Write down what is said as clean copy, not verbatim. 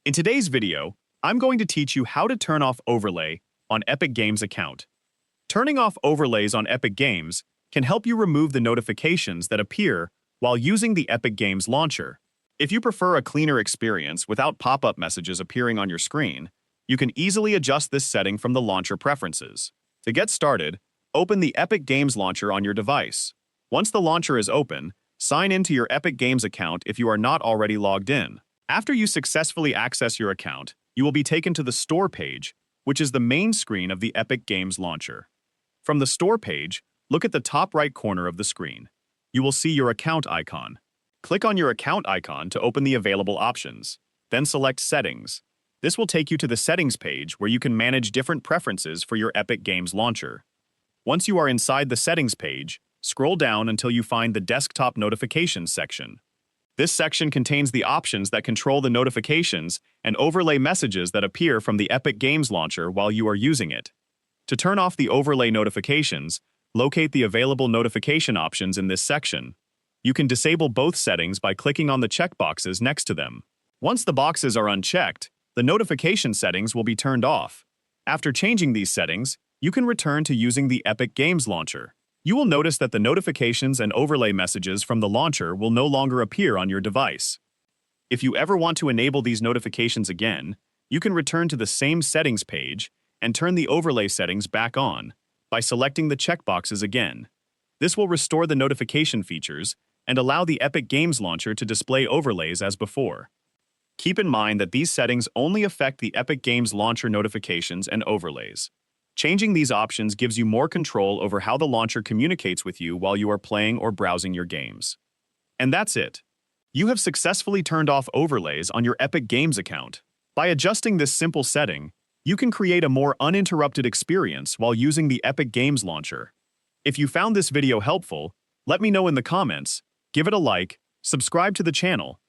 In today's video, I'm going to teach you how to turn off overlay on Epic Games account. Turning off overlays on Epic Games can help you remove the notifications that appear while using the Epic Games launcher. If you prefer a cleaner experience without pop-up messages appearing on your screen, you can easily adjust this setting from the launcher preferences. To get started, open the Epic Games launcher on your device. Once the launcher is open, sign into your Epic Games account if you are not already logged in. After you successfully access your account, you will be taken to the Store page, which is the main screen of the Epic Games launcher. From the Store page, look at the top right corner of the screen. You will see your account icon. Click on your account icon to open the available options. Then select Settings. This will take you to the Settings page where you can manage different preferences for your Epic Games launcher. Once you are inside the Settings page, scroll down until you find the Desktop Notifications section. This section contains the options that control the notifications and overlay messages that appear from the Epic Games launcher while you are using it. To turn off the overlay notifications, locate the available notification options in this section. You can disable both settings by clicking on the checkboxes next to them. Once the boxes are unchecked, the notification settings will be turned off. After changing these settings, you can return to using the Epic Games launcher. You will notice that the notifications and overlay messages from the launcher will no longer appear on your device. If you ever want to enable these notifications again, you can return to the same settings page and turn the overlay settings back on by selecting the checkboxes again. This will restore the notification features and allow the Epic Games launcher to display overlays as before. Keep in mind that these settings only affect the Epic Games launcher notifications and overlays. Changing these options gives you more control over how the launcher communicates with you while you are playing or browsing your games. And that's it. You have successfully turned off overlays on your Epic Games account. By adjusting this simple setting, you can create a more uninterrupted experience while using the Epic Games launcher. If you found this video helpful, let me know in the comments, give it a like, subscribe to the channel,